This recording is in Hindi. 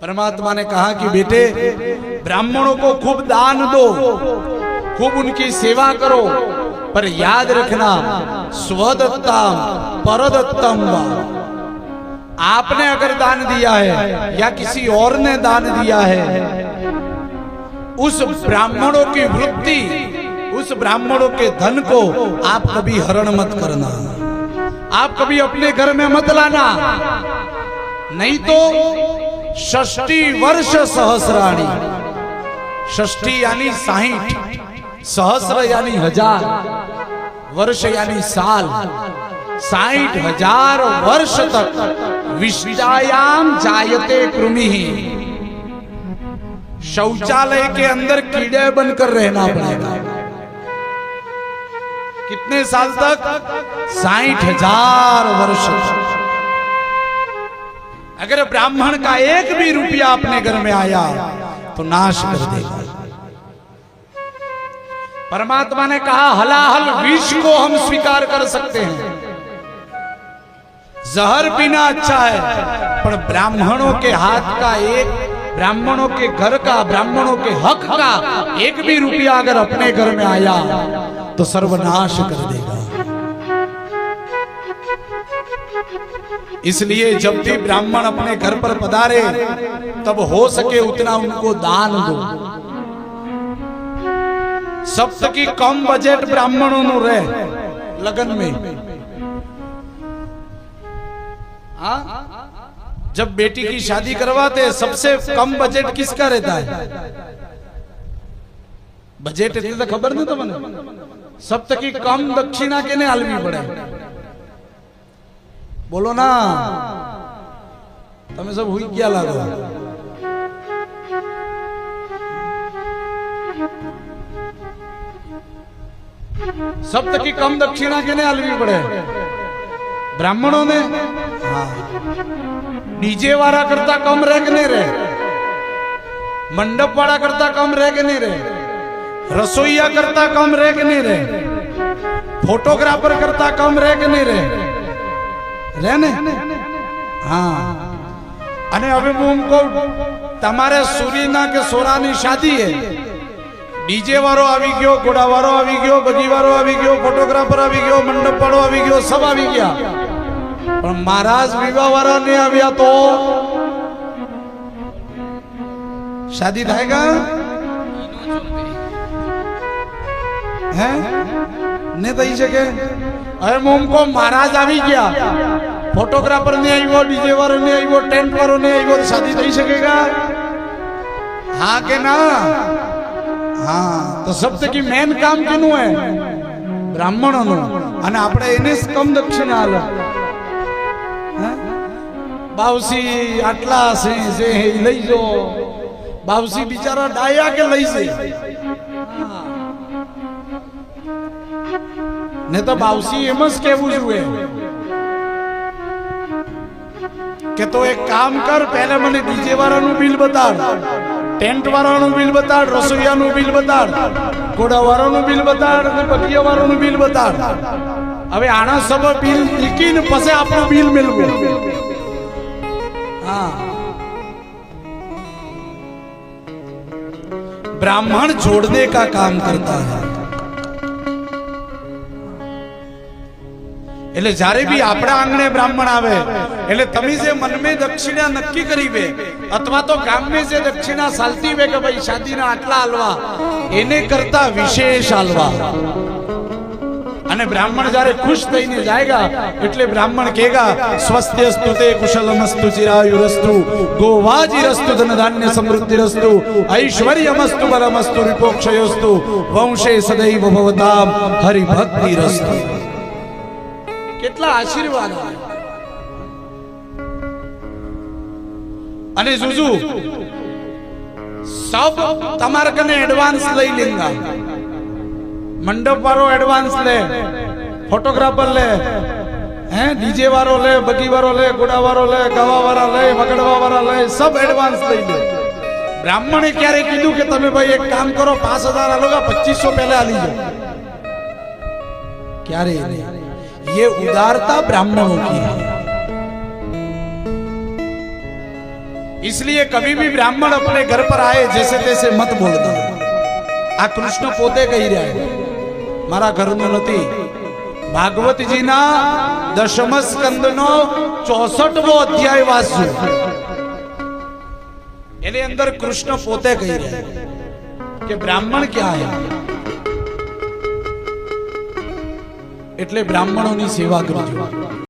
परमात्मा ने कहा कि बेटे ब्राह्मणों को खूब दान दो, खूब उनकी सेवा करो, पर याद रखना स्वदत्तम परदत्तम वा। आपने अगर दान दिया है या किसी और ने दान दिया है, उस ब्राह्मणों की वृत्ति, उस ब्राह्मणों के धन को आप कभी हरण मत करना, आप कभी अपने घर में मत लाना, नहीं तो 60 वर्ष सहस्राणी, 60 यानी 60, सहस्र यानी 1000, वर्ष यानी साल, 60,000 वर्ष तक विष्टायाम जायते कृमि, शौचालय के अंदर कीड़े बनकर रहना पड़ेगा। कितने साल तक? 60,000 वर्ष तक। अगर ब्राह्मण का एक भी रुपया अपने घर में आया तो नाश कर देगा। परमात्मा ने कहा हलाहल विष को हम स्वीकार कर सकते हैं, जहर पीना अच्छा है, पर ब्राह्मणों के हाथ का एक, ब्राह्मणों के घर का, ब्राह्मणों के हक का एक भी रुपया अगर अपने घर में आया तो सर्वनाश कर देगा। इसलिए जब भी ब्राह्मण अपने घर पर पधारे तब हो सके उतना उनको दान दो। सप्तकी कम बजट ब्राह्मणों नु रहे लगन में। जब बेटी की शादी करवाते सबसे कम बजट किसका रहता है? बजट इतनी तो खबर नहीं तो मैंने सप्तकी कम दक्षिणा के ने आलवी पड़े। बोलो ना, તમે सब हुई क्या लागो? सप्तकी कम दक्षिणा के ने आलवी पड़े ब्राह्मणों ने। हाँ, डीजे वाला करता कम रह के नहीं रहे, मंडप वाला करता कम रह के नहीं रहे, रसोईया करता कम रह के नहीं रहे, फोटोग्राफर करता कम रह के नहीं रहे ने। हाँ, अने अभी उनको तमारे सूरीना के सोरानी शादी है, डीजे वारो आवी गयो, घोड़ा वारो आवी गयो, बगी वारो आवी गयो, फोटोग्राफर आवी गयो, मंडप वालो आवी गयो, सब आवी गया, पर महाराज विवाह वाला नहीं आव्या तो शादी थाएगा है ने थई सके। अरे मुमको महाराज आवी गया, फोटोग्राफर ने आयो, डीजे वालो ने आयो, टेंट वालो ने आयो, तो शादी थई सकेगा? हाँ के ना? हाँ, तो सप्तकी मेन काम केनु है? ब्राह्मणों नु, अने आपणे एने ज कम दक्षिणा आले। बावसी आटला से लई जो, बावसी बिचारा डाया के लई से ने तो बावसी एम ज कहेवुं जोईए के तो एक काम कर, पहले मने डीजे वाळानुं बिल बताड़, टेंट वाळानुं बिल बताड़, रसोईयानुं बिल बताड़, घोड़ा वाळानुं बिल बताड़, अने बगिया वाळानुं बिल बताड़। हवे आना सब बिल लिखीने पछी आपनुं बिल मेळवुं। हाँ, ब्राह्मण जोड़ने का काम करता है। એટલે જ્યારે બી આપણા આંગણે બ્રાહ્મણ આવે એટલે તમે જે મન में દક્ષિણા નક્કી કરી વે અથવા તો ગામ में જે દક્ષિણા ચાલતી વે કે ભાઈ શાદીના આટલા હાલવા એને કરતા વિશેષ હાલવા। અને બ્રાહ્મણ જ્યારે ખુશ થઈને જાયગા એટલે બ્રાહ્મણ કહેગા સ્વસ્ત્યસ્તુ તે કુશલમસ્તુ ચિરાયુરસ્તુ ગોવાજીરસ્તુ ધનધાન્ય સમૃદ્ધિરસ્તુ ऐश्वर्यमस्तु बलमस्तु विपोक्षयस्तु वंशे सदैव भवताम हरिभक्तिरस्तु। કેટલા આશીર્વાદ આવે। અને જુજુ सब તમાર કને એડવાન્સ લઈ લેંગા, મંડપ વાળો એડવાન્સ ले, फोटोग्राफर ले, हैं डीजे वालो ले, बगी वालो ले, घोड़ा वालो ले, गवा वाला ले, वगड़वा वाला ले, सब एडवान्स लई ले। ब्राह्मणे क्यारे कीधुं के तमे भाई एक काम करो 5000 आलोगा, 2500 पहले आली जाओ, क्यारे नहीं। ये उदारता ब्राह्मणों की है। इसलिए कभी भी ब्राह्मण अपने घर पर आए जैसे तैसे मत बोल दो। आ कृष्ण पोते कही रहा है, मारा घरनो नथी। भागवतजीना 10म स्कंदनो 64वो अध्याय वांचो, एने अंदर कृष्ण पोते कही रहा है कि ब्राह्मण क्या है, એટલે બ્રાહ્મણોની સેવા કરજો।